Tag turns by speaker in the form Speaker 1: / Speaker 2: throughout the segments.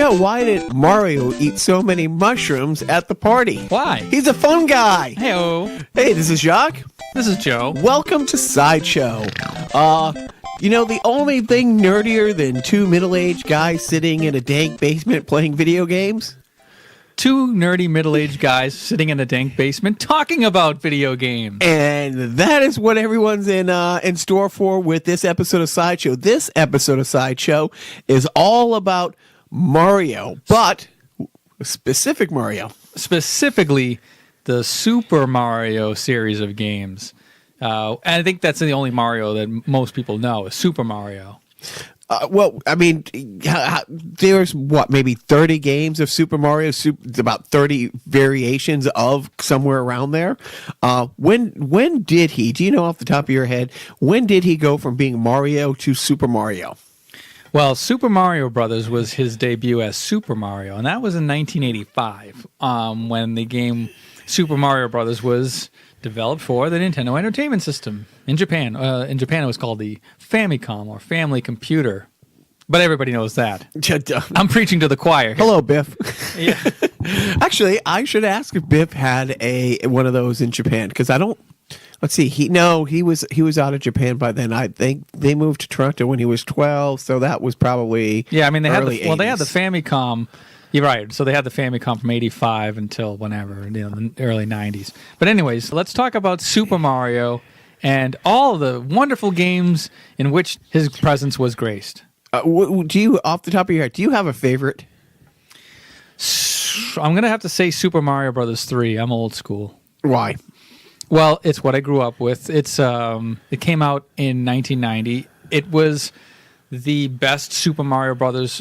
Speaker 1: Yeah, why did Mario eat so many mushrooms at the party?
Speaker 2: Why?
Speaker 1: He's a fun guy.
Speaker 2: Hey-o.
Speaker 1: Hey, this is Jacques.
Speaker 2: This is Joe.
Speaker 1: Welcome to Sideshow. The only thing nerdier than two middle-aged guys sitting in a dank basement playing video games?
Speaker 2: Two nerdy middle-aged guys sitting in a dank basement talking about video games.
Speaker 1: And that is what everyone's in store for with this episode of Sideshow. This episode of Sideshow is all about Mario, but specific Mario.
Speaker 2: Specifically, the Super Mario series of games. And I think that's the only Mario that most people know, is Super Mario.
Speaker 1: There's maybe 30 games of Super Mario, about 30 variations of somewhere around there. When did he, do you know off the top of your head, when did he go from being Mario to Super Mario?
Speaker 2: Well, Super Mario Brothers was his debut as Super Mario, and that was in 1985, when the game Super Mario Brothers was developed for the Nintendo Entertainment System in Japan. In Japan, it was called the Famicom, or Family Computer. But everybody knows that. I'm preaching to the choir here.
Speaker 1: Hello, Biff.
Speaker 2: Yeah.
Speaker 1: Actually, I should ask if Biff had one of those in Japan, because I don't. Let's see. He was out of Japan by then. I think they moved to Toronto when he was 12, so that was probably
Speaker 2: they had the
Speaker 1: 80s.
Speaker 2: They had the Famicom. You're right. So they had the Famicom from 85 until whenever, the early 90s. But anyways, let's talk about Super Mario and all of the wonderful games in which his presence was graced.
Speaker 1: Do you, off the top of your head, do you have a favorite?
Speaker 2: I'm going to have to say Super Mario Brothers 3. I'm old school.
Speaker 1: Why?
Speaker 2: Well, it's what I grew up with. It came out in 1990. It was the best Super Mario Brothers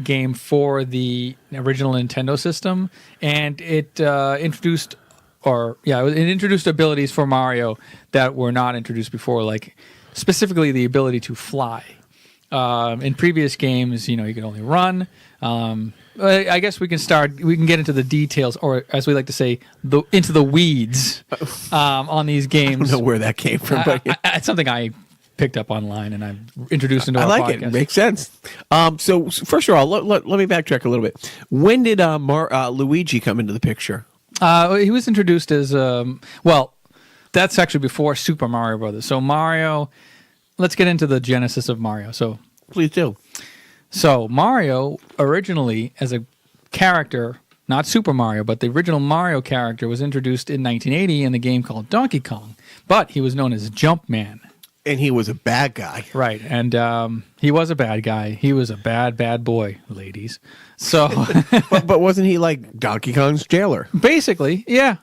Speaker 2: game for the original Nintendo system, and it introduced abilities for Mario that were not introduced before, like specifically the ability to fly. In previous games, you could only run. I guess we can get into the details, or as we like to say, into the weeds on these games.
Speaker 1: I don't know where that came from, but
Speaker 2: it's something I picked up online and I've introduced into our podcast.
Speaker 1: It. It makes sense. So first of all, let me backtrack a little bit. When did Luigi come into the picture?
Speaker 2: He was introduced as that's actually before Super Mario Brothers. So Mario, let's get into the genesis of Mario. So
Speaker 1: please do.
Speaker 2: So Mario originally, as a character, not Super Mario, but the original Mario character, was introduced in 1980 in the game called Donkey Kong. But he was known as Jumpman.
Speaker 1: And he was a bad guy.
Speaker 2: Right. And he was a bad guy. He was a bad boy, ladies. So,
Speaker 1: but wasn't he like Donkey Kong's jailer?
Speaker 2: Basically, yeah.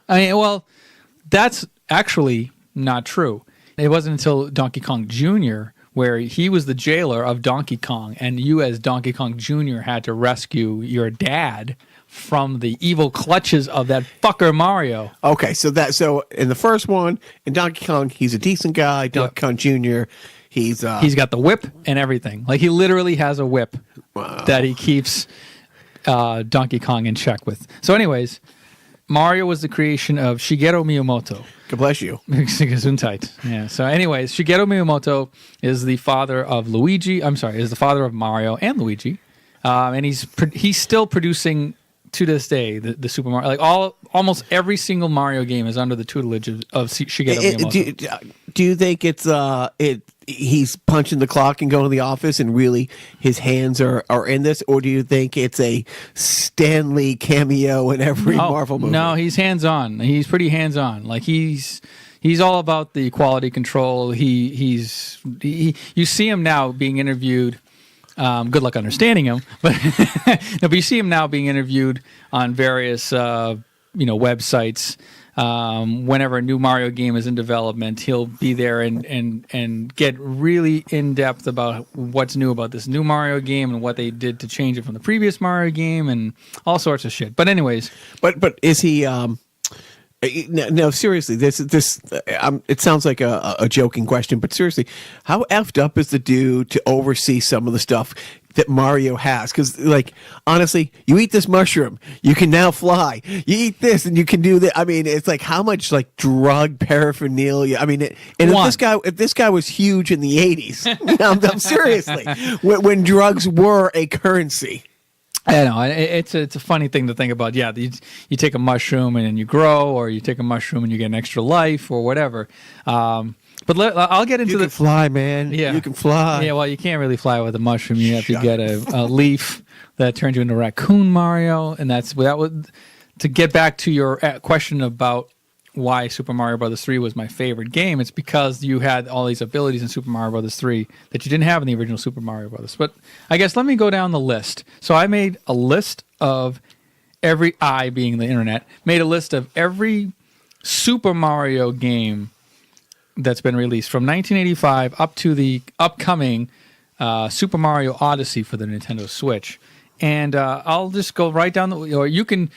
Speaker 2: That's actually not true. It wasn't until Donkey Kong Jr., where he was the jailer of Donkey Kong, and you as Donkey Kong Jr. had to rescue your dad from the evil clutches of that fucker Mario.
Speaker 1: Okay, so in the first one, in Donkey Kong, he's a decent guy. Donkey Kong Jr., he's
Speaker 2: got the whip and everything. Like, he literally has a whip that he keeps Donkey Kong in check with. So anyways, Mario was the creation of Shigeru Miyamoto.
Speaker 1: God bless you.
Speaker 2: Gesundheit. Yeah. So anyways, Shigeru Miyamoto is the father of is the father of Mario and Luigi. And he's still producing to this day the Super Mario. Like almost every single Mario game is under the tutelage of Shigeru Miyamoto.
Speaker 1: Do you think he's punching the clock and going to the office and really his hands are in this, or do you think it's a Stan Lee cameo in every Marvel movie?
Speaker 2: No, he's hands-on. He's pretty hands-on. Like he's all about the quality control. You see him now being interviewed. Good luck understanding him, but you see him now being interviewed on various websites. Whenever a new Mario game is in development, he'll be there and get really in depth about what's new about this new Mario game and what they did to change it from the previous Mario game and all sorts of shit. But anyways,
Speaker 1: but is he? No, seriously, this it sounds like a joking question, but seriously, how effed up is the dude to oversee some of the stuff that Mario has? Because, like, honestly, you eat this mushroom, you can now fly. You eat this, and you can do that. I mean, it's like how much like drug paraphernalia. I mean, if this guy was huge in the '80s, I'm seriously when drugs were a currency.
Speaker 2: I know it's a funny thing to think about. Yeah, you take a mushroom and then you grow, or you take a mushroom and you get an extra life, or whatever. But I'll get into
Speaker 1: You can fly, man.
Speaker 2: Yeah.
Speaker 1: You can fly.
Speaker 2: Yeah, well, you can't really fly with a mushroom. You have to get a leaf that turns you into Raccoon Mario, and that would to get back to your question about why Super Mario Brothers 3 was my favorite game. It's because you had all these abilities in Super Mario Brothers 3 that you didn't have in the original Super Mario Brothers. But I guess let me go down the list. So I made a list of I being the internet, made a list of every Super Mario game that's been released from 1985 up to the upcoming Super Mario Odyssey for the Nintendo Switch. And I'll just go right down or you can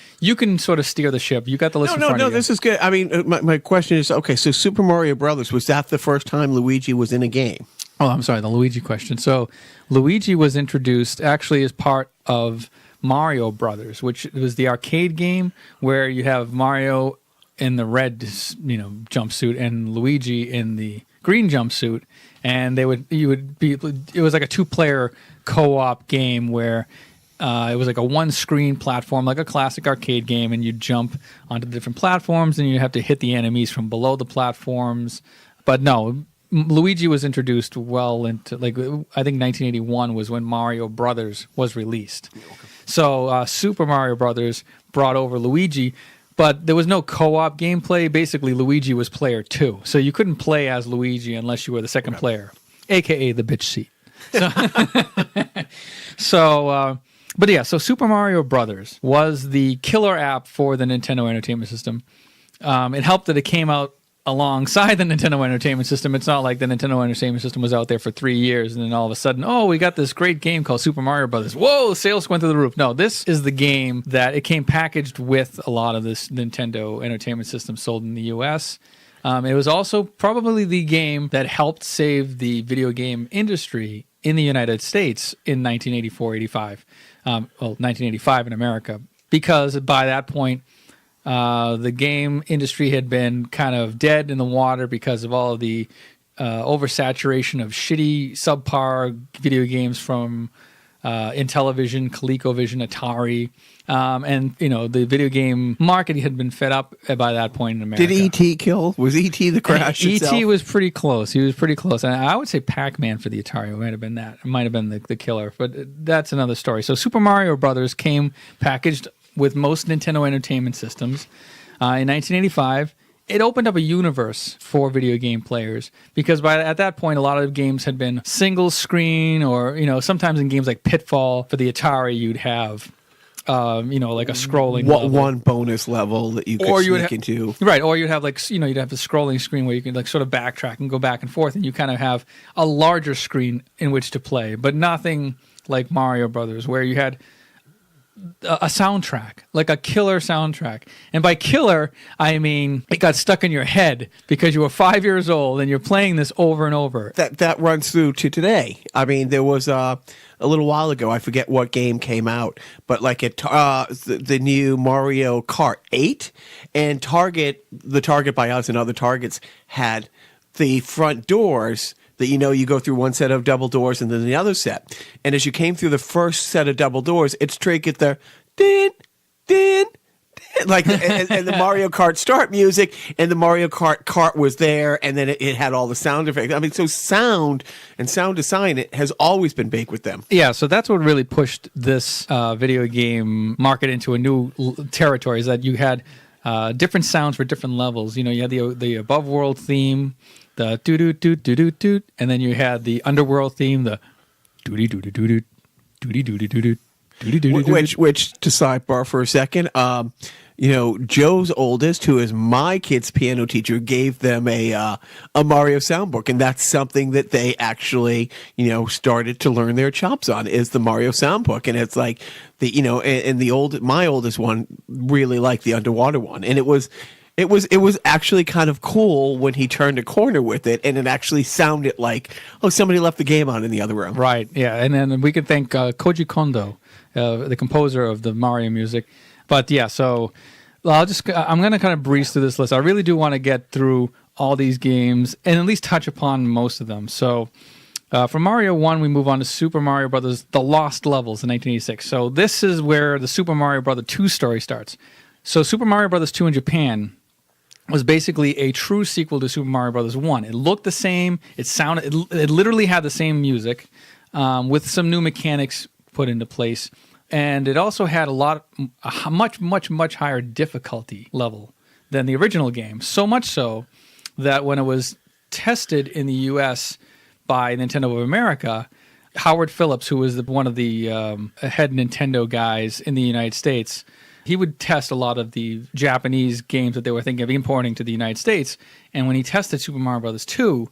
Speaker 2: sort of steer the ship. You got the list in front of you.
Speaker 1: This is good. I mean, my question is, okay, so Super Mario Brothers, was that the first time Luigi was in a game?
Speaker 2: Oh, I'm sorry, the Luigi question. So Luigi was introduced actually as part of Mario Brothers, which was the arcade game where you have Mario in the red, jumpsuit and Luigi in the green jumpsuit, and it was like a 2-player co-op game where it was like a one-screen platform, like a classic arcade game, and you jump onto the different platforms, and you have to hit the enemies from below the platforms. But no, Luigi was introduced well into, I think 1981 was when Mario Brothers was released. Okay. So Super Mario Brothers brought over Luigi, but there was no co-op gameplay. Basically, Luigi was player 2, so you couldn't play as Luigi unless you were the second player, a.k.a. the bitch seat. But yeah, so Super Mario Brothers was the killer app for the Nintendo Entertainment System. It helped that it came out alongside the Nintendo Entertainment System. It's not like the Nintendo Entertainment System was out there for 3 years and then all of a sudden, we got this great game called Super Mario Brothers. Whoa, sales went through the roof. No, this is the game that it came packaged with a lot of this Nintendo Entertainment System sold in the U.S. It was also probably the game that helped save the video game industry in the United States in 1984-85. 1985 in America, because by that point, the game industry had been kind of dead in the water because of all of the oversaturation of shitty, subpar video games from Intellivision, ColecoVision, Atari, and the video game market had been fed up by that point in America.
Speaker 1: Did E.T. kill? Was E.T. the crash itself?
Speaker 2: E.T. was pretty close. He was pretty close. And I would say Pac-Man for the Atari might have been that. It might have been the killer, but that's another story. So Super Mario Brothers came packaged with most Nintendo Entertainment Systems in 1985. It opened up a universe for video game players because at that point, a lot of games had been single screen, or sometimes in games like Pitfall for the Atari, you'd have like a scrolling level.
Speaker 1: One bonus level that you could sneak into.
Speaker 2: Right, or you'd have you'd have the scrolling screen where you can sort of backtrack and go back and forth, and you kind of have a larger screen in which to play, but nothing like Mario Brothers where you had a soundtrack, like a killer soundtrack. And by killer, I mean it got stuck in your head because you were 5 years old and you're playing this over and over.
Speaker 1: That runs through to today. I mean, there was a little while ago, I forget what game came out, but the new Mario Kart 8, and the Target by us and other Targets had the front doors that you go through one set of double doors and then the other set. And as you came through the first set of double doors, it triggered the din, din, din, and the Mario Kart start music, and the Mario Kart was there, and then it had all the sound effects. I mean, so sound and sound design, it has always been baked with them.
Speaker 2: Yeah, so that's what really pushed this video game market into a new territory, is that you had different sounds for different levels. You had the above world theme, the doo doo doo doo doo doo, and then you had the underworld theme, the doody doody doody doody doody doody doody doody.
Speaker 1: Which to sidebar for a second, Joe's oldest, who is my kid's piano teacher, gave them a Mario soundbook, and that's something that they actually started to learn their chops on, is the Mario soundbook. And it's like my oldest one really liked the underwater one, and it was actually kind of cool when he turned a corner with it, and it actually sounded like, somebody left the game on in the other room.
Speaker 2: Right, yeah. And then we could thank Koji Kondo, the composer of the Mario music. But yeah, so I'm going to kind of breeze through this list. I really do want to get through all these games and at least touch upon most of them. So From Mario 1, we move on to Super Mario Brothers: The Lost Levels in 1986. So this is where the Super Mario Brothers 2 story starts. So Super Mario Brothers 2 in Japan was basically a true sequel to Super Mario Brothers 1. It looked the same. It sounded. It literally had the same music, with some new mechanics put into place, and it also had a much higher difficulty level than the original game. So much so that when it was tested in the U.S. by Nintendo of America, Howard Phillips, who was one of the head Nintendo guys in the United States, he would test a lot of the Japanese games that they were thinking of importing to the United States. And when he tested Super Mario Brothers 2,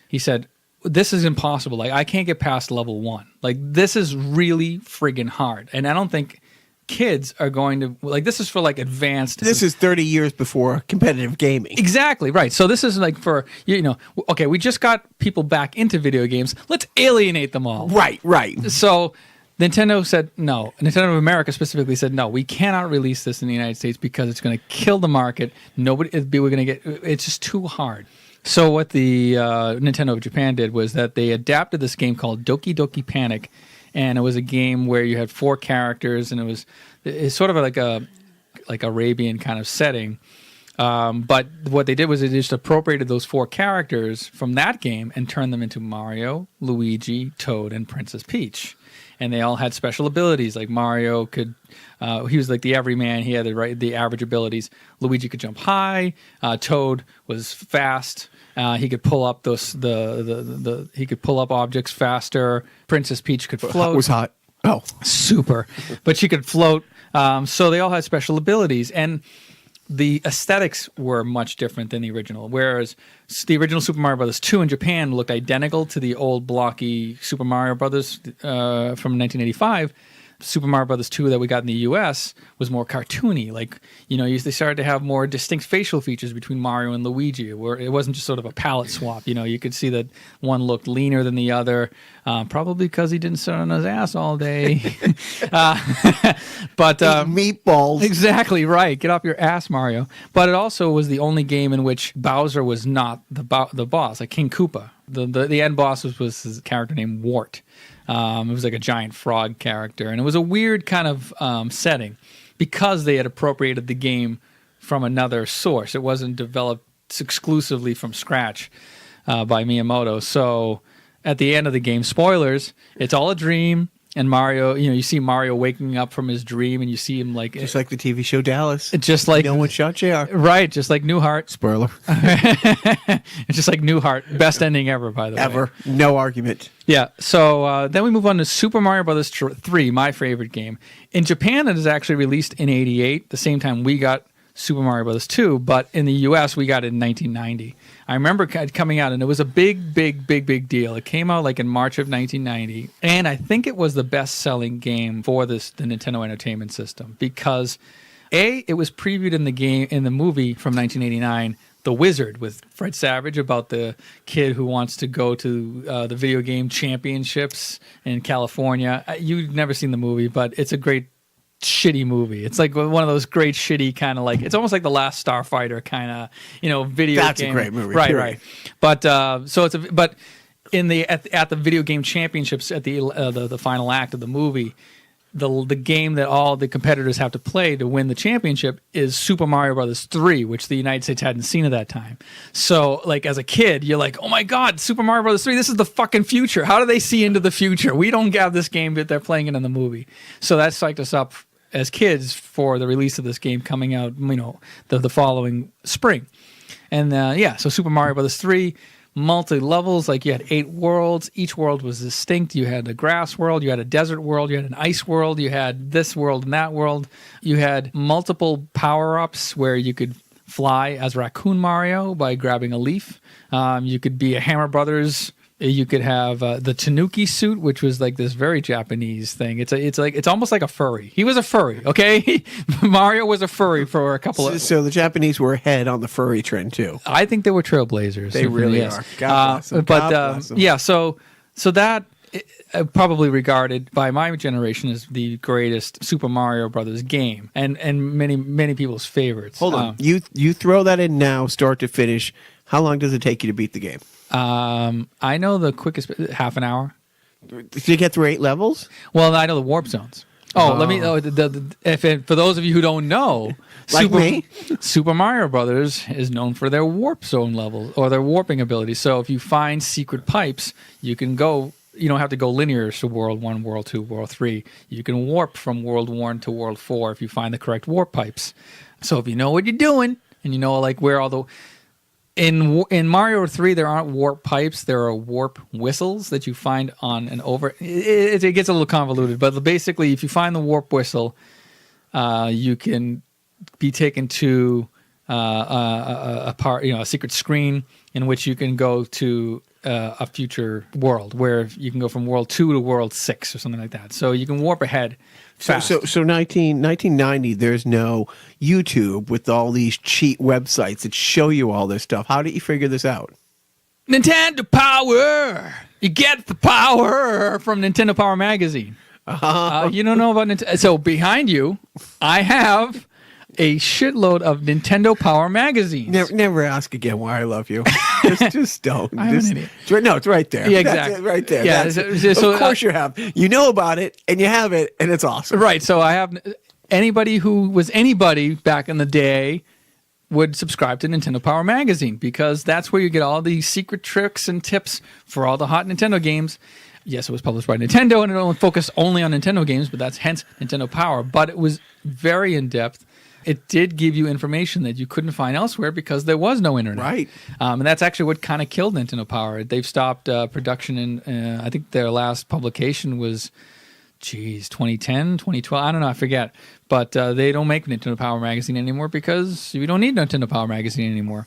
Speaker 2: he said, "This is impossible. Like, I can't get past level 1. Like, this is really friggin' hard." And I don't think kids are going to, like, this is for like advanced.
Speaker 1: This is 30 years before competitive gaming.
Speaker 2: Exactly, right. So this is like for, okay, we just got people back into video games. Let's alienate them all.
Speaker 1: Right.
Speaker 2: So Nintendo said no. Nintendo of America specifically said no. We cannot release this in the United States because it's going to kill the market. It's just too hard. So what the Nintendo of Japan did was that they adapted this game called Doki Doki Panic, and it was a game where you had 4 characters, and it's sort of like Arabian kind of setting. But what they did was they just appropriated those 4 characters from that game and turned them into Mario, Luigi, Toad, and Princess Peach. And they all had special abilities. Like Mario could, he was like the everyman. He had the average abilities. Luigi could jump high. Toad was fast. He could pull up he could pull up objects faster. Princess Peach could float.
Speaker 1: Was hot. Oh,
Speaker 2: super! But she could float. So they all had special abilities, and the aesthetics were much different than the original. Whereas the original Super Mario Brothers 2 in Japan looked identical to the old blocky Super Mario Brothers from 1985. Super Mario Brothers 2 that we got in the U.S. was more cartoony. Like, they started to have more distinct facial features between Mario and Luigi, where it wasn't just sort of a palette swap. You could see that one looked leaner than the other, probably because he didn't sit on his ass all day. But
Speaker 1: meatballs.
Speaker 2: Exactly right. Get off your ass, Mario. But it also was the only game in which Bowser was not the boss, like King Koopa. The end boss was his character named Wart. It was like a giant frog character, and it was a weird kind of setting because they had appropriated the game from another source. It wasn't developed exclusively from scratch by Miyamoto. So at the end of the game, spoilers, it's all a dream. And Mario, you see Mario waking up from his dream, and you see him like
Speaker 1: just like the TV show Dallas.
Speaker 2: Just like
Speaker 1: no one shot JR.
Speaker 2: Right, just like Newhart.
Speaker 1: Spoiler.
Speaker 2: It's just like Newhart. Best ending ever, by the way.
Speaker 1: Ever. No argument.
Speaker 2: Yeah. So then we move on to Super Mario Brothers 3, my favorite game. In Japan, it is actually released in '88, the same time we got Super Mario Brothers 2, but in the U.S. we got it in 1990. I remember it coming out, and it was a big deal. It came out like in March of 1990, and I think it was the best-selling game for the Nintendo Entertainment System because, it was previewed in the movie from 1989, The Wizard, with Fred Savage, about the kid who wants to go to the video game championships in California. You've never seen the movie, but it's a great shitty movie. It's like one of those great shitty kind of like, it's almost like the Last Starfighter kind of video
Speaker 1: That's
Speaker 2: game.
Speaker 1: That's a great movie.
Speaker 2: Right. But so it's but in at the video game championships at the final act of the movie, the game that all the competitors have to play to win the championship is Super Mario Brothers 3, which the United States hadn't seen at that time. So, like, as a kid, you're like, oh my God, Super Mario Brothers 3, this is the fucking future. How do they see into the future? We don't have this game, but they're playing it in the movie. So that psyched us up as kids for the release of this game coming out, the following spring. And so Super Mario Brothers 3, multi-levels, like you had 8 worlds. Each world was distinct. You had a grass world, you had a desert world, you had an ice world, you had this world and that world. You had multiple power-ups where you could fly as Raccoon Mario by grabbing a leaf. You could be a Hammer Brothers. You could have the Tanuki suit, which was like this very Japanese thing. It's almost like a furry. He was a furry, okay? Mario was a furry for a couple of.
Speaker 1: So the Japanese were ahead on the furry trend too.
Speaker 2: I think they were trailblazers.
Speaker 1: They really are. God bless them.
Speaker 2: But
Speaker 1: God bless them.
Speaker 2: yeah, so that probably regarded by my generation as the greatest Super Mario Brothers game, and many people's favorites.
Speaker 1: Hold on, you throw that in now, start to finish. How long does it take you to beat the game?
Speaker 2: I know the quickest half an hour.
Speaker 1: Did you get through 8 levels?
Speaker 2: Well, I know the warp zones. Let me. For those of you who don't know,
Speaker 1: Like me?
Speaker 2: Super Mario Brothers is known for their warp zone levels or their warping abilities. So if you find secret pipes, you can go. You don't have to go linear to World 1, World 2, World 3. You can warp from World 1 to World 4 if you find the correct warp pipes. So if you know what you're doing and you know like where all the in Mario 3 there aren't warp pipes, there are warp whistles that you find on an over. It gets a little convoluted, but basically if you find the warp whistle, you can be taken to a part, a secret screen in which you can go to a future world where you can go from World 2 to World 6 or something like that. So you can warp ahead fast.
Speaker 1: So 1990, there's no YouTube with all these cheat websites that show you all this stuff. How did you figure this out?
Speaker 2: Nintendo Power! You get the power from Nintendo Power Magazine. You don't know about Nintendo. So behind you, I have a shitload of Nintendo Power magazines.
Speaker 1: Never ask again why I love you. just don't.
Speaker 2: I'm an idiot.
Speaker 1: No, it's right there.
Speaker 2: Yeah,
Speaker 1: That's
Speaker 2: exactly.
Speaker 1: it, right there.
Speaker 2: Yeah,
Speaker 1: of course you have. You know about it, and you have it, and it's awesome.
Speaker 2: Right. So I have anybody who was anybody back in the day would subscribe to Nintendo Power Magazine because that's where you get all these secret tricks and tips for all the hot Nintendo games. Yes, it was published by Nintendo, and it only focused only on Nintendo games, but that's hence Nintendo Power. But it was very in-depth. It did give you information that you couldn't find elsewhere because there was no internet.
Speaker 1: Right.
Speaker 2: And that's actually what kind of killed Nintendo Power. They've stopped production in, I think their last publication was, 2010, 2012. I don't know, I forget. But they don't make Nintendo Power Magazine anymore because we don't need Nintendo Power Magazine anymore.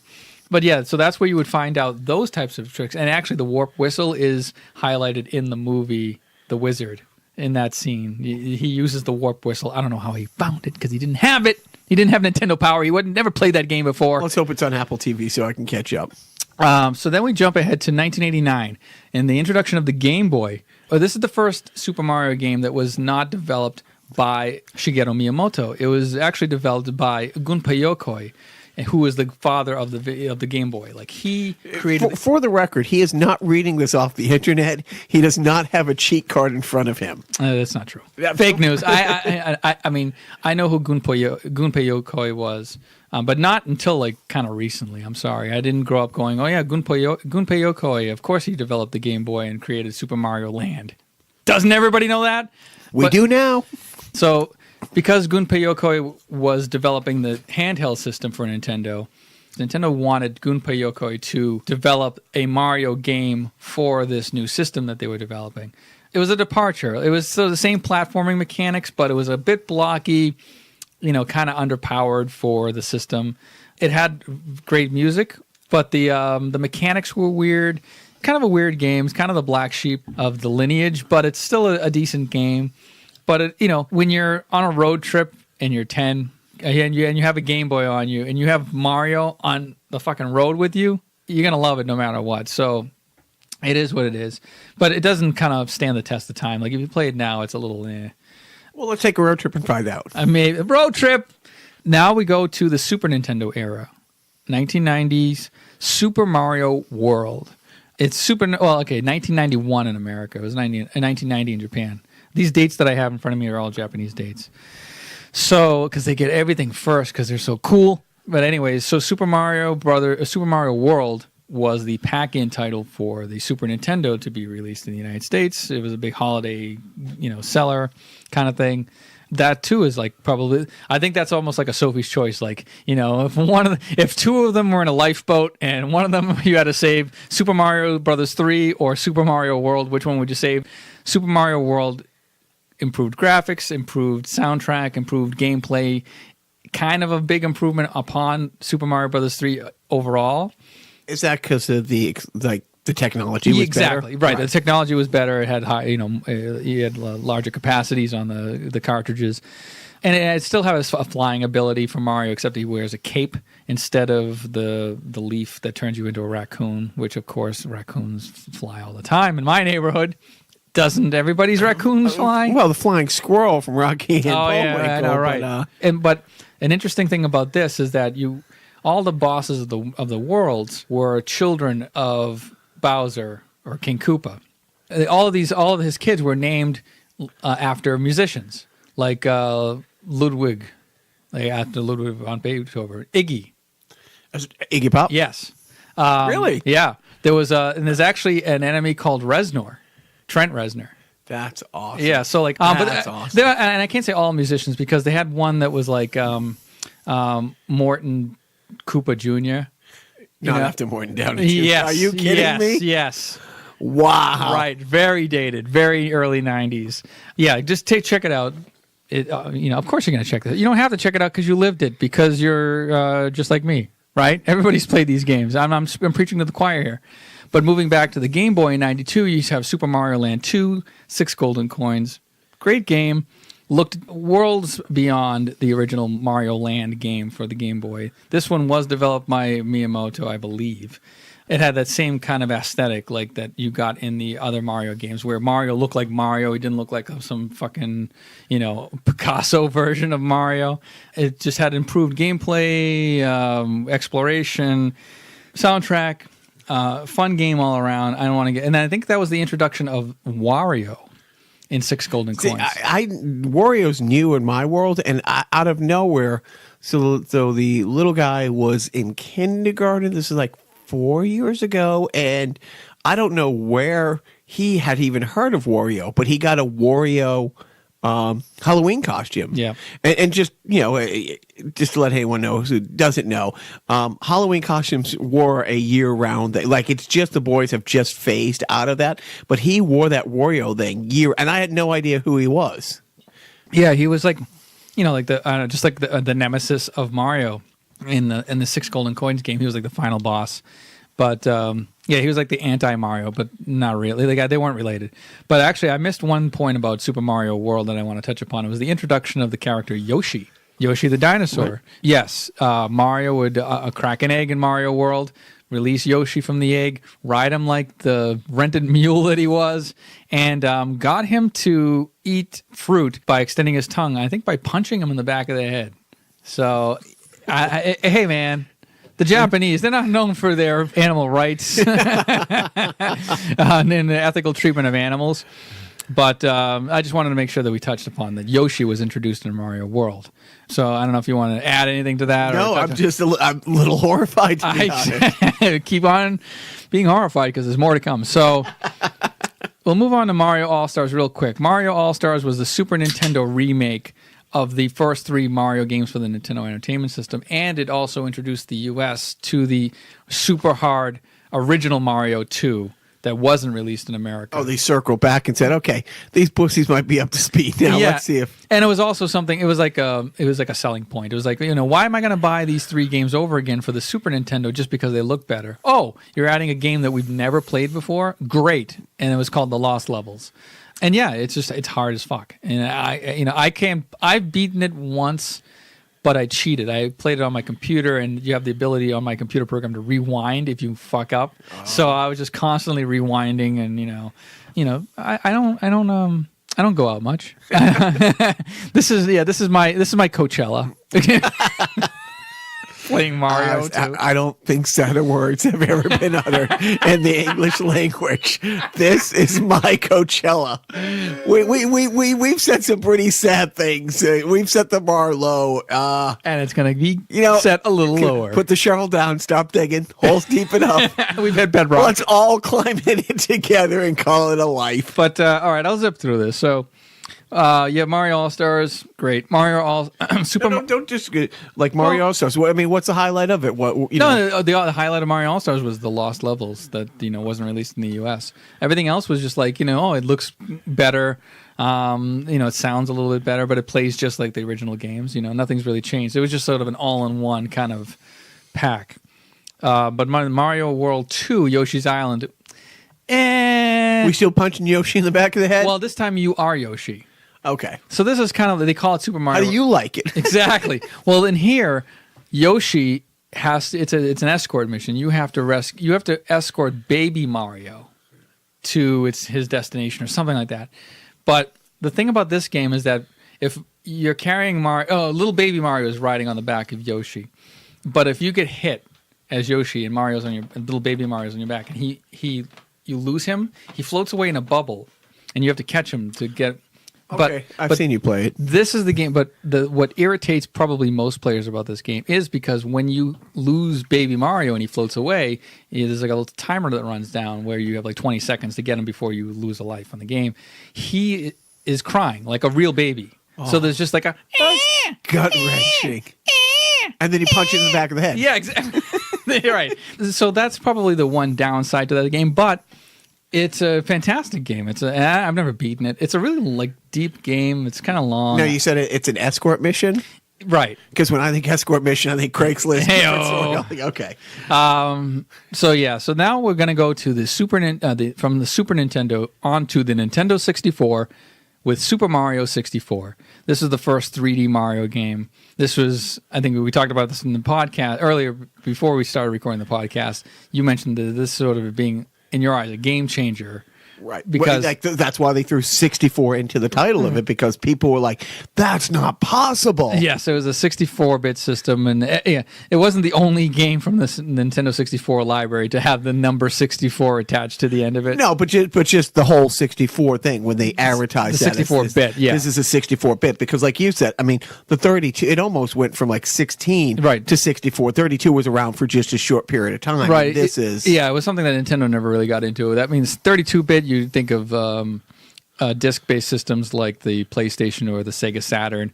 Speaker 2: But yeah, so that's where you would find out those types of tricks. And actually the warp whistle is highlighted in the movie The Wizard in that scene. He uses the warp whistle. I don't know how he found it because he didn't have it. He didn't have Nintendo Power. He wouldn't never played that game before.
Speaker 1: Let's hope it's on Apple TV so I can catch up.
Speaker 2: So then we jump ahead to 1989 and the introduction of the Game Boy. This is the first Super Mario game that was not developed by Shigeru Miyamoto. It was actually developed by Gunpei Yokoi, who was the father of the Game Boy. Like he created.
Speaker 1: For the record, he is not reading this off the internet. He does not have a cheat card in front of him.
Speaker 2: That's not true. Fake news. I mean, I know who Gunpei Yokoi was, but not until like kind of recently. I'm sorry, I didn't grow up going, oh yeah, Gunpei Yokoi. Of course, he developed the Game Boy and created Super Mario Land. Doesn't everybody know that?
Speaker 1: We do now.
Speaker 2: So. Because Gunpei Yokoi was developing the handheld system for Nintendo, Nintendo wanted Gunpei Yokoi to develop a Mario game for this new system that they were developing. It was a departure. It was so the same platforming mechanics, but it was a bit blocky, kind of underpowered for the system. It had great music, but the mechanics were weird. Kind of a weird game. It's kind of the black sheep of the lineage, but it's still a decent game. But, when you're on a road trip and you're 10 and you have a Game Boy on you and you have Mario on the fucking road with you, you're going to love it no matter what. So it is what it is. But it doesn't kind of stand the test of time. Like if you play it now, it's a little
Speaker 1: Well, let's take a road trip and find out.
Speaker 2: I mean, road trip. Now we go to the Super Nintendo era. 1990s Super Mario World. It's 1991 in America. It was 1990 in Japan. These dates that I have in front of me are all Japanese dates. So, because they get everything first because they're so cool. But anyways, so Super Mario World was the pack-in title for the Super Nintendo to be released in the United States. It was a big holiday, seller kind of thing. That too is like probably. I think that's almost like a Sophie's Choice. Like if two of them were in a lifeboat and one of them you had to save Super Mario Brothers 3 or Super Mario World, which one would you save? Super Mario World. Improved graphics, improved soundtrack, improved gameplay, kind of a big improvement upon Super Mario Brothers 3 overall.
Speaker 1: Is that because of the technology was
Speaker 2: exactly
Speaker 1: better?
Speaker 2: Right. The technology was better. It had high, you had larger capacities on the cartridges, and it still has a flying ability for Mario, except he wears a cape instead of the leaf that turns you into a raccoon. Which, of course, raccoons fly all the time in my neighborhood. Doesn't everybody's raccoons fly?
Speaker 1: Well, the flying squirrel from Rocky and Bullwinkle.
Speaker 2: I know, right? But an interesting thing about this is that all the bosses of the worlds were children of Bowser or King Koopa. All of his kids were named after musicians, like Ludwig, like after Ludwig von Beethoven.
Speaker 1: Iggy Pop?
Speaker 2: Yes.
Speaker 1: Really?
Speaker 2: Yeah. And there's actually an enemy called Reznor, Trent Reznor.
Speaker 1: That's awesome.
Speaker 2: Yeah. So like,
Speaker 1: that's awesome.
Speaker 2: And I can't say all musicians because they had one that was like Morton Koopa Jr.
Speaker 1: Not after Morton Downey Jr.
Speaker 2: Yes.
Speaker 1: Are you kidding me?
Speaker 2: Yes.
Speaker 1: Wow.
Speaker 2: Right. Very dated. Very early 90s. Yeah. Just check it out. Of course you're going to check this. You don't have to check it out because you lived it, because you're just like me, right? Everybody's played these games. I'm preaching to the choir here. But moving back to the Game Boy in 92, you used to have Super Mario Land 2, 6 golden coins. Great game. Looked worlds beyond the original Mario Land game for the Game Boy. This one was developed by Miyamoto, I believe. It had that same kind of aesthetic like that you got in the other Mario games, where Mario looked like Mario. He didn't look like some fucking, Picasso version of Mario. It just had improved gameplay, exploration, soundtrack, fun game all around. I don't want to get... And I think that was the introduction of Wario in 6 golden coins.
Speaker 1: Wario's new in my world, and out of nowhere, so the little guy was in kindergarten. This is like 4 years ago, and I don't know where he had even heard of Wario, but he got a Wario Halloween costume.
Speaker 2: Yeah.
Speaker 1: And just, just to let anyone know who doesn't know, Halloween costumes wore a year-round thing. Like, it's just the boys have just phased out of that, but he wore that Wario thing and I had no idea who he was.
Speaker 2: Yeah, he was like, like just like the nemesis of Mario in the 6 golden coins game. He was like the final boss. But he was like the anti-Mario, but not really. They weren't related. But actually, I missed one point about Super Mario World that I want to touch upon. It was the introduction of the character Yoshi. Yoshi the dinosaur. Right. Yes, Mario would crack an egg in Mario World, release Yoshi from the egg, ride him like the rented mule that he was, and got him to eat fruit by extending his tongue, I think by punching him in the back of the head. So, hey, man. The Japanese, they're not known for their animal rights and the ethical treatment of animals. But I just wanted to make sure that we touched upon that Yoshi was introduced in Mario World. So I don't know if you want to add anything to that.
Speaker 1: No, I'm just I'm a little horrified, to be honest.
Speaker 2: Keep on being horrified because there's more to come. So we'll move on to Mario All-Stars real quick. Mario All-Stars was the Super Nintendo remake of the first 3 Mario games for the Nintendo Entertainment System, and it also introduced the U.S. to the super hard original Mario 2 that wasn't released in America.
Speaker 1: Oh, they circled back and said, "Okay, these pussies might be up to speed now.
Speaker 2: Yeah.
Speaker 1: Let's see if."
Speaker 2: And it was also something. It was like a selling point. It was like, why am I going to buy these 3 games over again for the Super Nintendo just because they look better? Oh, you're adding a game that we've never played before. Great, and it was called The Lost Levels. And yeah, it's hard as fuck. And I've beaten it once, but I cheated. I played it on my computer, and you have the ability on my computer program to rewind if you fuck up. Oh. So I was just constantly rewinding, and I don't go out much. This is my Coachella. Playing Mario too.
Speaker 1: I don't think sadder words have ever been uttered in the English language. This is my Coachella. We've said some pretty sad things. We've set the bar low,
Speaker 2: and it's going to be set a little lower.
Speaker 1: Put the shovel down. Stop digging. Holes deep enough.
Speaker 2: We've had bedrock.
Speaker 1: Let's all climb in it together and call it a life.
Speaker 2: But all right, I'll zip through this. So. Mario All-Stars, great.
Speaker 1: Don't just like Mario All-Stars. What's the highlight of it?
Speaker 2: The highlight of Mario All-Stars was the Lost Levels that wasn't released in the U.S. Everything else was just like it looks better. It sounds a little bit better, but it plays just like the original games. Nothing's really changed. It was just sort of an all-in-one kind of pack. But Mario World 2, Yoshi's Island.
Speaker 1: We still punching Yoshi in the back of the head?
Speaker 2: Well, this time you are Yoshi.
Speaker 1: Okay.
Speaker 2: So this is kind of, they call it Super Mario.
Speaker 1: How do you like it?
Speaker 2: Exactly. Well, in here, Yoshi it's an escort mission. You have to escort baby Mario to his destination or something like that. But the thing about this game is that if you're carrying little baby Mario is riding on the back of Yoshi. But if you get hit as Yoshi, and Mario's on your little baby Mario's on your back, and you lose him. He floats away in a bubble, and you have to catch him to get.
Speaker 1: Okay, I've seen you play it.
Speaker 2: This is the game, but what irritates probably most players about this game is because when you lose Baby Mario and he floats away, there's like a little timer that runs down where you have like 20 seconds to get him before you lose a life on the game. He is crying like a real baby. So there's just like a
Speaker 1: gut wrenching, and then he punches in the back of the head.
Speaker 2: Yeah, exactly. You're right. So that's probably the one downside to that game, but it's a fantastic game. I've never beaten it. It's a really like deep game. It's kind of long.
Speaker 1: No, you said it's an escort mission,
Speaker 2: right?
Speaker 1: Because when I think escort mission, I think Craigslist.
Speaker 2: Hey-o.
Speaker 1: Okay.
Speaker 2: So now we're going to go to the from the Super Nintendo onto the Nintendo 64 with Super Mario 64. This is the first 3D Mario game. This was, I think we talked about this in the podcast earlier before we started recording the podcast. You mentioned this sort of being, in your eyes, a game changer.
Speaker 1: Right.
Speaker 2: Because
Speaker 1: that's why they threw 64 into the title of it, because people were like, that's not possible.
Speaker 2: Yes, it was a 64-bit system, and it wasn't the only game from the Nintendo 64 library to have the number 64 attached to the end of it.
Speaker 1: No, but just the whole 64 thing when they advertised
Speaker 2: the 64-bit, yeah.
Speaker 1: This is a 64-bit, because like you said, I mean, the 32, it almost went from like 16
Speaker 2: right.
Speaker 1: to 64. 32 was around for just a short period of time.
Speaker 2: Right.
Speaker 1: It
Speaker 2: was something that Nintendo never really got into. That means 32-bit, you think of disc-based systems like the PlayStation or the Sega Saturn,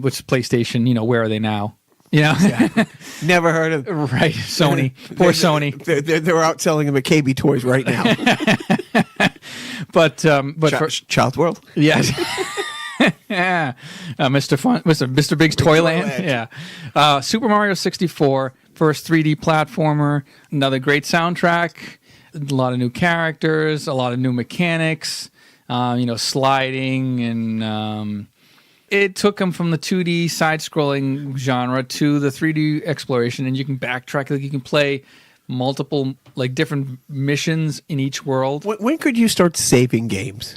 Speaker 2: which PlayStation, where are they now?
Speaker 1: Exactly. Never heard of
Speaker 2: right, Sony. Poor Sony.
Speaker 1: They're out selling them at KB Toys right now.
Speaker 2: but
Speaker 1: Child's World.
Speaker 2: Yes. Yeah. Mr. Big's Toyland. Yeah. Super Mario 64, first 3D platformer, another great soundtrack, a lot of new characters, a lot of new mechanics, sliding, and it took them from the 2D side-scrolling genre to the 3D exploration, and you can backtrack, like you can play multiple, like different missions in each world.
Speaker 1: When could you start saving games?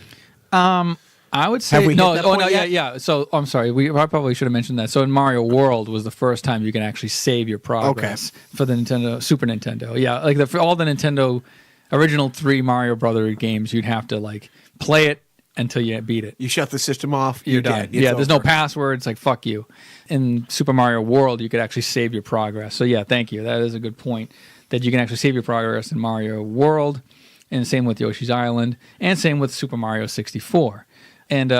Speaker 2: I would say
Speaker 1: yeah.
Speaker 2: So I'm sorry, I probably should have mentioned that. So in Mario World was the first time you can actually save your progress for the Super Nintendo. Yeah, like for all the Nintendo original 3 Mario Brother games, you'd have to like play it until you beat it.
Speaker 1: You shut the system off,
Speaker 2: you're done. There's no passwords. Like fuck you. In Super Mario World, you could actually save your progress. So yeah, thank you. That is a good point. That you can actually save your progress in Mario World, and same with Yoshi's Island, and same with Super Mario 64. And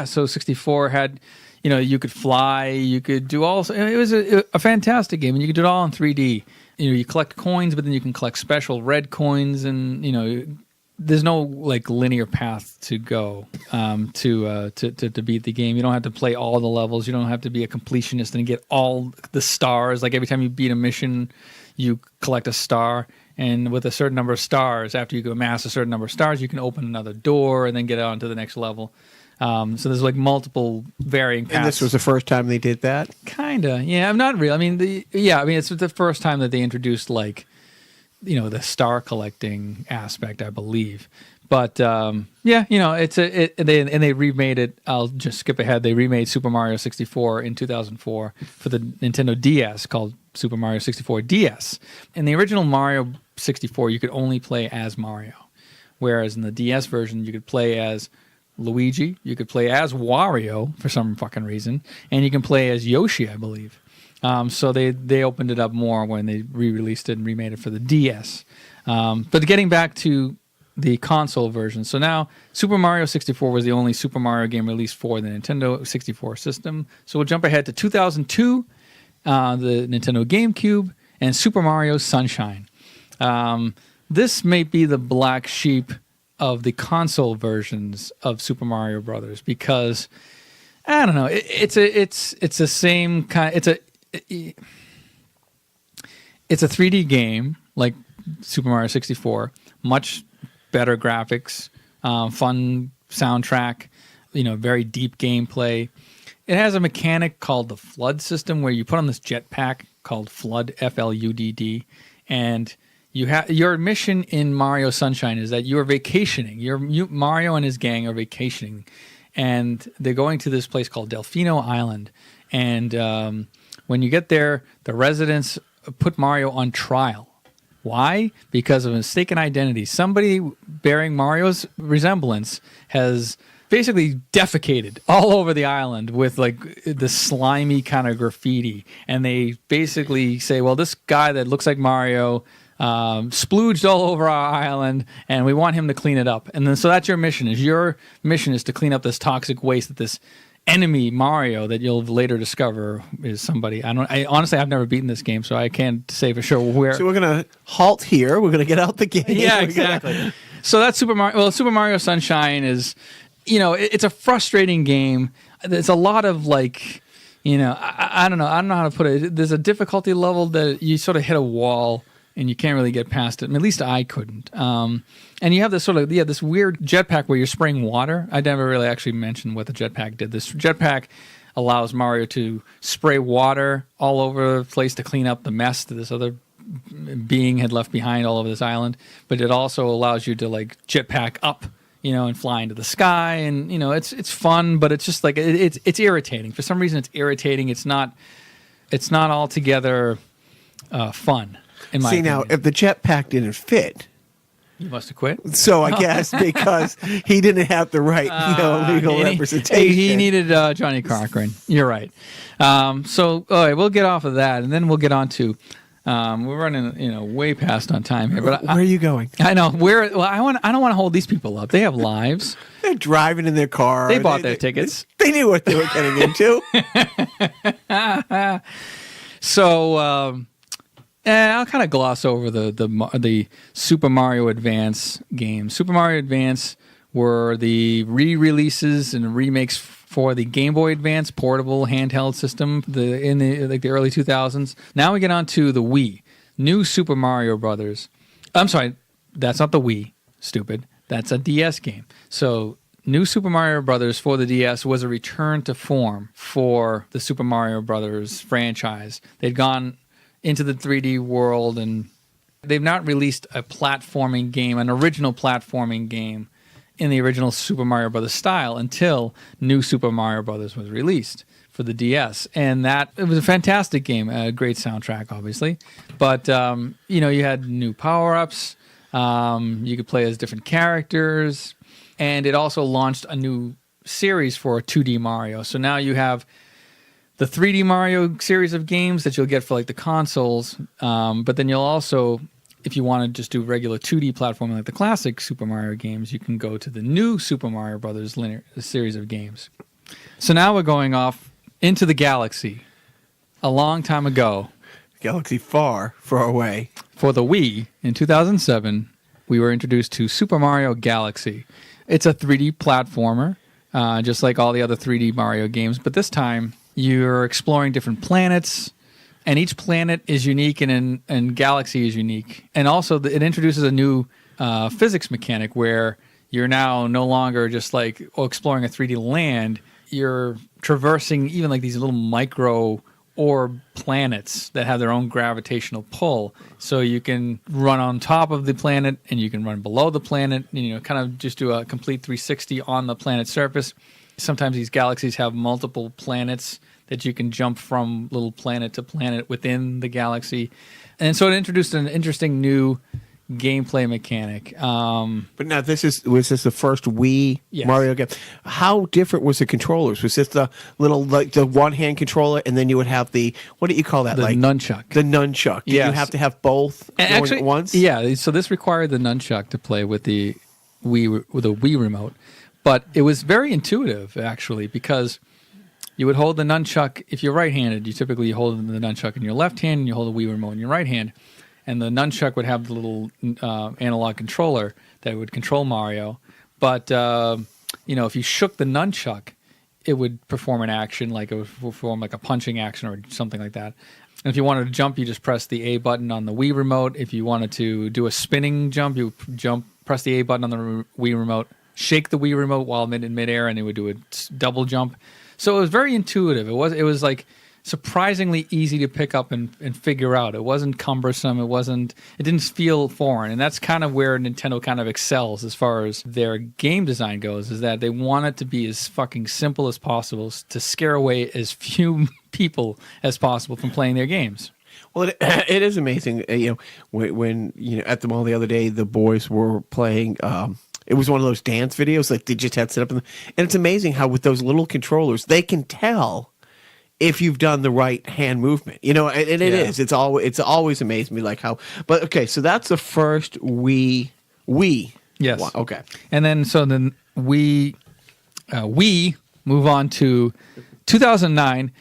Speaker 2: so 64 had, you could fly, you could do all. It was a fantastic game, and you could do it all in 3D. You collect coins, but then you can collect special red coins, and there's no like linear path to go to beat the game. You don't have to play all the levels. You don't have to be a completionist and get all the stars. Like every time you beat a mission, you collect a star. And with a certain number of stars, after you amass a certain number of stars, you can open another door and then get on to the next level. So there's like multiple varying paths.
Speaker 1: And this was the first time they did that?
Speaker 2: Kinda, yeah. I'm not real. I mean, it's the first time that they introduced like, the star collecting aspect, I believe. But they remade it. I'll just skip ahead. They remade Super Mario 64 in 2004 for the Nintendo DS, called Super Mario 64 DS. In the original Mario 64, you could only play as Mario, whereas in the DS version, you could play as Luigi, you could play as Wario for some fucking reason, and you can play as Yoshi, I believe. So they opened it up more when they re-released it and remade it for the DS. But getting back to the console version, so now Super Mario 64 was the only Super Mario game released for the Nintendo 64 system. So we'll jump ahead to 2002, the Nintendo GameCube, and Super Mario Sunshine. This may be the black sheep of the console versions of Super Mario Brothers, because I don't know, it's the same kind. It's a 3D game like Super Mario 64, much better graphics, fun soundtrack, very deep gameplay. It has a mechanic called the Flood system, where you put on this jetpack called Flood, F-L-U-D-D, and your mission in Mario Sunshine is that you are vacationing. Mario and his gang are vacationing, and they're going to this place called Delfino Island. And when you get there, the residents put Mario on trial. Why? Because of mistaken identity. Somebody bearing Mario's resemblance has basically defecated all over the island with like the slimy kind of graffiti. And they basically say, well, this guy that looks like Mario splooged all over our island and we want him to clean it up. And then so that's your mission. Your mission is to clean up this toxic waste that this enemy Mario that you'll later discover is somebody. I honestly, I've never beaten this game, so I can't say for sure where.
Speaker 1: So we're gonna halt here. We're gonna get out the game.
Speaker 2: Yeah, exactly. So that's Super Mario. Well, Super Mario Sunshine is, it's a frustrating game. There's a lot of like, I don't know. I don't know how to put it. There's a difficulty level that you sort of hit a wall and you can't really get past it. At least I couldn't. And you have this sort of, this weird jetpack where you're spraying water. I never really actually mentioned what the jetpack did. This jetpack allows Mario to spray water all over the place to clean up the mess that this other being had left behind all over this island. But it also allows you to like jetpack up, and fly into the sky. And, it's fun, but it's just like, it's irritating. For some reason, it's irritating. It's not altogether fun, in my opinion.
Speaker 1: Now, if the jetpack didn't fit,
Speaker 2: you must have quit.
Speaker 1: So I guess because he didn't have the right, legal representation.
Speaker 2: He needed Johnny Cochran. You're right. So all right, we'll get off of that, and then we'll get on to. We're running, way past on time here. But
Speaker 1: where are you going?
Speaker 2: I know where. Well, I don't want to hold these people up. They have lives.
Speaker 1: They're driving in their car.
Speaker 2: They bought their tickets.
Speaker 1: They knew what they were getting into.
Speaker 2: So. I'll kind of gloss over the Super Mario Advance games. Super Mario Advance were the re-releases and remakes for the Game Boy Advance portable handheld system in the early 2000s. Now we get on to the Wii. New Super Mario Brothers. I'm sorry, that's not the Wii. Stupid. That's a DS game. So New Super Mario Brothers for the DS was a return to form for the Super Mario Brothers franchise. They'd gone into the 3D world, and they've not released a platforming game, an original platforming game in the original Super Mario Brothers style until New Super Mario Brothers was released for the DS. And it was a fantastic game, a great soundtrack, obviously. But, you had new power-ups, you could play as different characters, and it also launched a new series for 2D Mario. So now you have the 3D Mario series of games that you'll get for like the consoles, but then you'll also, if you want to just do regular 2D platforming like the classic Super Mario games, you can go to the new Super Mario Brothers linear series of games. So now we're going off into the galaxy. A long time ago.
Speaker 1: Galaxy far, far away.
Speaker 2: For the Wii, in 2007, we were introduced to Super Mario Galaxy. It's a 3D platformer, just like all the other 3D Mario games, but this time you're exploring different planets, and each planet is unique, and Galaxy is unique. And also, it introduces a new physics mechanic where you're now no longer just like exploring a 3D land. You're traversing even like these little micro orb planets that have their own gravitational pull. So you can run on top of the planet, and you can run below the planet, and, kind of just do a complete 360 on the planet's surface. Sometimes these galaxies have multiple planets that you can jump from little planet to planet within the galaxy. And so it introduced an interesting new gameplay mechanic.
Speaker 1: But now was this the first Wii Mario game? How different was the controllers? Was this the little, like the one-hand controller, and then you would have the, what do you call that?
Speaker 2: The nunchuck.
Speaker 1: The nunchuck. Did you have to have both going at once?
Speaker 2: Yeah, so this required the nunchuck to play with the Wii remote. But it was very intuitive, actually, because you would hold the nunchuck. If you're right-handed, you typically hold the nunchuck in your left hand, and you hold the Wii remote in your right hand. And the nunchuck would have the little analog controller that would control Mario. But, if you shook the nunchuck, it would perform an action, like it would perform like a punching action or something like that. And if you wanted to jump, you just press the A button on the Wii remote. If you wanted to do a spinning jump, you press the A button on the Wii remote, shake the Wii remote while in midair, and it would do a double jump. So it was very intuitive. It was like surprisingly easy to pick up and figure out. It wasn't cumbersome. It didn't feel foreign. And that's kind of where Nintendo kind of excels as far as their game design goes, is that they want it to be as fucking simple as possible to scare away as few people as possible from playing their games.
Speaker 1: Well, it is amazing. When at the mall the other day, the boys were playing. It was one of those dance videos, like they just had set up, and it's amazing how with those little controllers they can tell if you've done the right hand movement. And it is. It's always amazed me like how. But okay, so that's the first Wii.
Speaker 2: Yes.
Speaker 1: Wow, okay.
Speaker 2: And then we move on to 2009,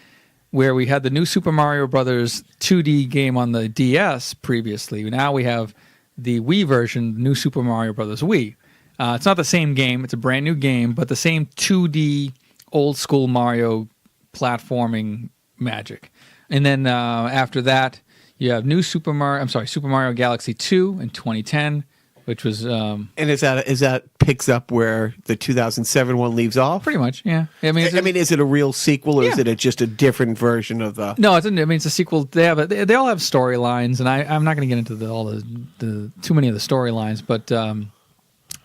Speaker 2: where we had the new Super Mario Brothers 2D game on the DS previously. Now we have the Wii version, New Super Mario Brothers Wii. It's not the same game. It's a brand new game, but the same 2D old school Mario platforming magic. And then after that, you have Super Mario Galaxy 2 in 2010, which was
Speaker 1: and is that picks up where the 2007 one leaves off?
Speaker 2: pretty much, yeah. I mean,
Speaker 1: Is it a real sequel or is
Speaker 2: Yeah.
Speaker 1: it just a different version of the?
Speaker 2: No, it's a sequel. They all have storylines, and I'm not going to get into all the too many of the storylines, but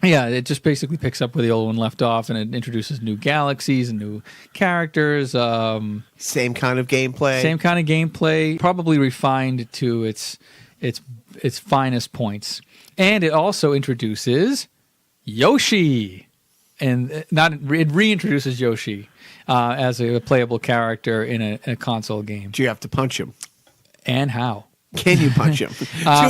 Speaker 2: yeah, it just basically picks up where the old one left off, and it introduces new galaxies and new characters.
Speaker 1: Same kind of gameplay.
Speaker 2: Same kind of gameplay, probably refined to its finest points, and it also introduces Yoshi, and it reintroduces Yoshi as a playable character in a console game.
Speaker 1: Do you have to punch him?
Speaker 2: And how?
Speaker 1: Can you punch him?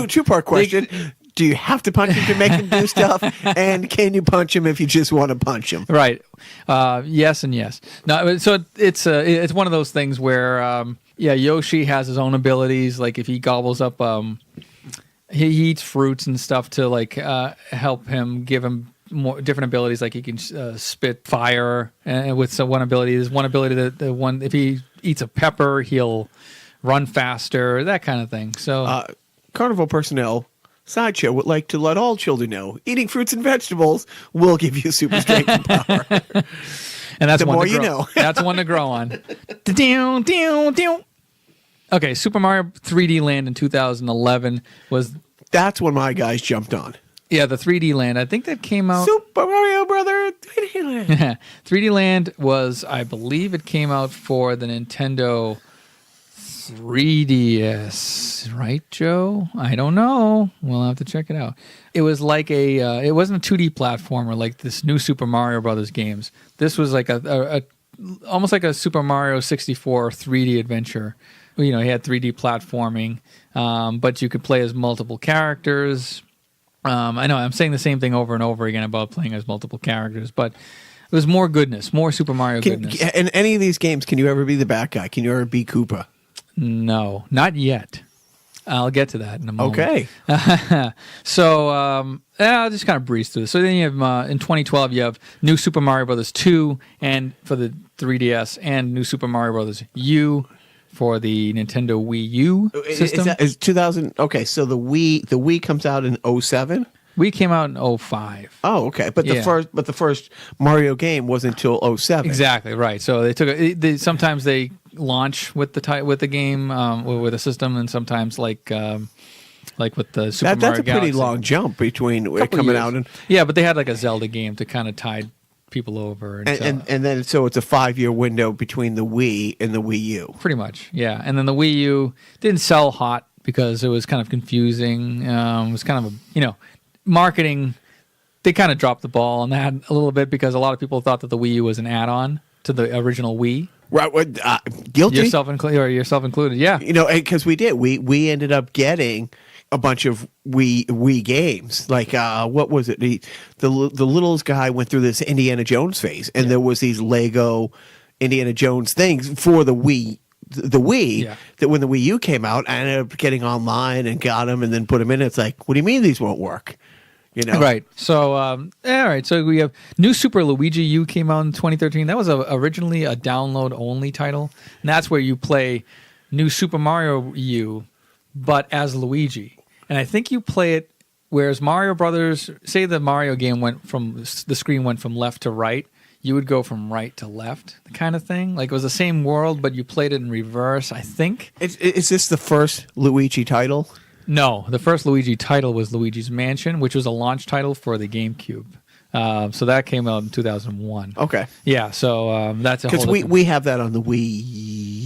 Speaker 1: Two-part question. Do you have to punch him to make him do stuff? And can you punch him if you just want to punch him?
Speaker 2: Right. Yes and yes. No, so it's one of those things where Yoshi has his own abilities. Like if he gobbles up, he eats fruits and stuff to like help him, give him more different abilities. Like he can spit fire with one ability. There's one ability that if he eats a pepper, he'll run faster. That kind of thing. So
Speaker 1: Carnival personnel. Sideshow would like to let all children know eating fruits and vegetables will give you super strength and power.
Speaker 2: And that's
Speaker 1: the
Speaker 2: one
Speaker 1: more
Speaker 2: to
Speaker 1: you
Speaker 2: grow.
Speaker 1: know.
Speaker 2: That's one to grow on. Okay, Super Mario 3D Land in 2011 was.
Speaker 1: That's when my guys jumped on.
Speaker 2: Yeah, the 3D Land. I think that came out.
Speaker 1: Super Mario Brother 3D Land.
Speaker 2: 3D Land was, I believe, it came out for the Nintendo 3DS, right, Joe? I don't know. We'll have to check it out. It was like it wasn't a 2D platformer like this new Super Mario Brothers games. This was like a almost like a Super Mario 64 3D adventure. He had 3D platforming, but you could play as multiple characters. I know I'm saying the same thing over and over again about playing as multiple characters, but it was more goodness, more Super Mario goodness.
Speaker 1: In any of these games, can you ever be the bad guy? Can you ever be Koopa?
Speaker 2: No, not yet. I'll get to that in a moment.
Speaker 1: Okay.
Speaker 2: So I'll just kind of breeze through this. So then you have in 2012 you have New Super Mario Brothers 2 and for the 3DS and New Super Mario Brothers U for the Nintendo Wii U system.
Speaker 1: Is 2000? Okay, so the Wii comes out in 07?
Speaker 2: Wii came out in 05.
Speaker 1: Oh, okay. But the first Mario game wasn't until 07.
Speaker 2: Exactly right. So they took sometimes they launch with the game with a system, and sometimes like with the Super Mario
Speaker 1: That's a pretty
Speaker 2: Galaxy.
Speaker 1: long jump between it coming out and
Speaker 2: but they had like a Zelda game to kind of tide people over,
Speaker 1: and then so it's a 5-year window between the Wii and the Wii U.
Speaker 2: pretty much, yeah. And then the Wii U didn't sell hot because it was kind of confusing. It was kind of marketing. They kind of dropped the ball on that a little bit because a lot of people thought that the Wii U was an add-on to the original Wii.
Speaker 1: Right, guilty.
Speaker 2: Yourself included, yeah.
Speaker 1: Because we did. We ended up getting a bunch of Wii games. Like what was it? The littlest guy went through this Indiana Jones phase, and there was these Lego Indiana Jones things for the Wii. That when the Wii U came out, I ended up getting online and got them, and then put them in. It's like, what do you mean these won't work?
Speaker 2: Right. So, all right. So we have New Super Luigi U came out in 2013. That was originally a download-only title, and that's where you play New Super Mario U, but as Luigi. And I think you play it, whereas Mario Brothers, say the Mario game the screen went from left to right, you would go from right to left, kind of thing. Like it was the same world, but you played it in reverse, I think.
Speaker 1: Is this the first Luigi title?
Speaker 2: No, the first Luigi title was Luigi's Mansion, which was a launch title for the GameCube. So that came out in 2001.
Speaker 1: Okay.
Speaker 2: Yeah, so that's a whole
Speaker 1: because we have that on the Wii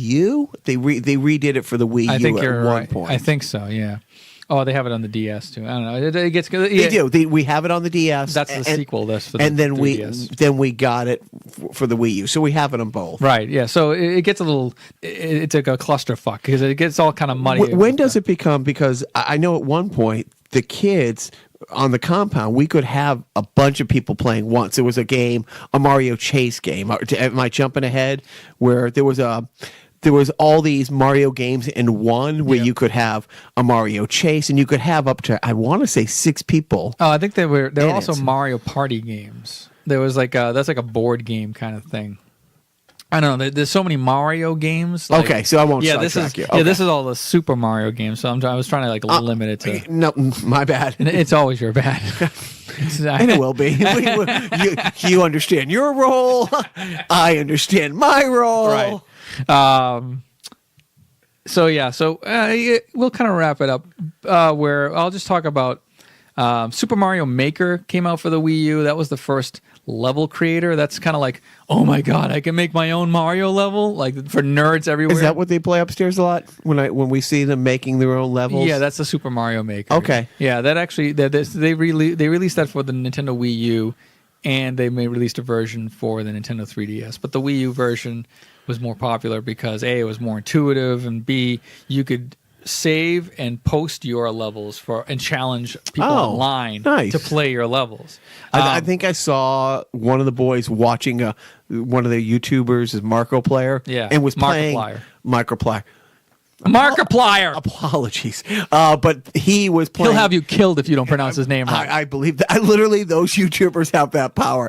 Speaker 1: U. They redid it for the Wii
Speaker 2: I think
Speaker 1: U
Speaker 2: you're
Speaker 1: at one
Speaker 2: right.
Speaker 1: point.
Speaker 2: I think so. Yeah. Oh, they have it on the DS too. I don't know. It gets good.
Speaker 1: They do. We have it on the DS.
Speaker 2: That's the sequel. That's for the
Speaker 1: and then
Speaker 2: 3DS.
Speaker 1: we got it for the Wii U. So we have it on both.
Speaker 2: Right. Yeah. So it gets a little. It's like a clusterfuck because it gets all kind of muddy.
Speaker 1: When does it become? Because I know at one point the kids on the compound, we could have a bunch of people playing once. There was a game, a Mario Chase game. Am I jumping ahead? Where there was all these Mario games in one, where you could have a Mario Chase, and you could have up to, I want to say, 6 people.
Speaker 2: Oh, I think there were also
Speaker 1: it.
Speaker 2: Mario Party games. There was that's like a board game kind of thing. I don't know. There's so many Mario games.
Speaker 1: Okay, so I won't.
Speaker 2: This is
Speaker 1: you. Okay.
Speaker 2: this is all the Super Mario games. So I was trying to limit it to.
Speaker 1: No, my bad.
Speaker 2: And it's always your bad.
Speaker 1: And it will be. You understand your role. I understand my role.
Speaker 2: Right. So we'll kind of wrap it up. Where I'll just talk about Super Mario Maker came out for the Wii U. That was the first level creator. That's kind of like, oh my god, I can make my own Mario level, like for nerds everywhere.
Speaker 1: Is that what they play upstairs a lot when we see them making their own levels?
Speaker 2: Yeah, that's the Super Mario Maker.
Speaker 1: Okay.
Speaker 2: Yeah, that actually they released that for the Nintendo Wii U, and they released a version for the Nintendo 3DS. But the Wii U version was more popular because A, it was more intuitive, and B, you could save and post your levels and challenge people online to play your levels.
Speaker 1: I think I saw one of the boys watching one of the YouTubers is Markiplier, and was playing Markiplier. Apologies, but he was playing.
Speaker 2: He'll have you killed if you don't pronounce his name right.
Speaker 1: I believe that. Literally, those YouTubers have that power.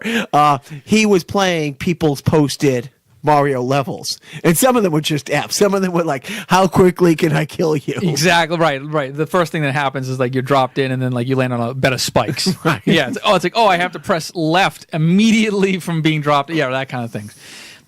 Speaker 1: He was playing people's posted Mario levels, and some of them were just F. Some of them were like, how quickly can I kill you?
Speaker 2: Exactly, right. The first thing that happens is like you're dropped in, and then like you land on a bed of spikes.
Speaker 1: Right.
Speaker 2: Yeah, it's like, I have to press left immediately from being dropped. Yeah, that kind of thing.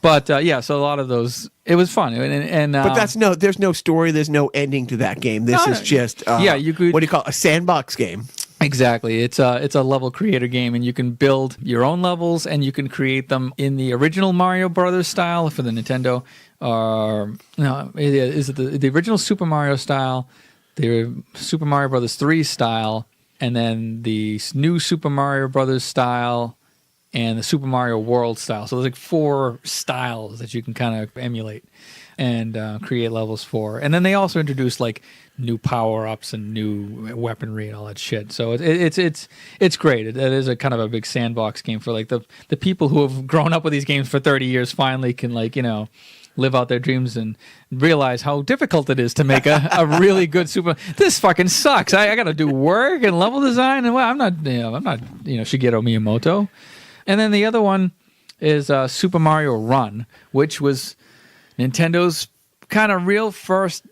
Speaker 2: But so a lot of those, it was fun. And
Speaker 1: but there's no story, there's no ending to that game. This is just
Speaker 2: you could,
Speaker 1: what do you call it? A sandbox game.
Speaker 2: Exactly. It's a level creator game, and you can build your own levels, and you can create them in the original Mario Brothers style for the Nintendo, or no, is it the original Super Mario style, the Super Mario Brothers 3 style, and then the new Super Mario Brothers style, and the Super Mario World style. So there's like 4 styles that you can kind of emulate and create levels for. And then they also introduced like new power-ups and new weaponry and all that shit. So it's great. It is a kind of a big sandbox game for like the people who have grown up with these games for 30 years finally can live out their dreams and realize how difficult it is to make a really good This fucking sucks. I got to do work and level design, and I'm not Shigeru Miyamoto. And then the other one is Super Mario Run, which was Nintendo's kind of real first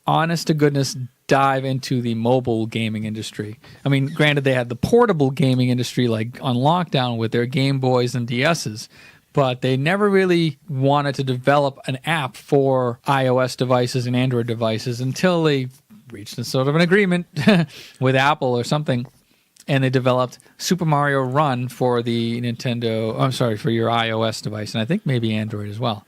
Speaker 2: honest to goodness dive into the mobile gaming industry. I mean, granted, they had the portable gaming industry like on lockdown with their Game Boys and DSs, but they never really wanted to develop an app for iOS devices and Android devices until they reached sort of an agreement with Apple or something. And they developed Super Mario Run for the for your iOS device, and I think maybe Android as well.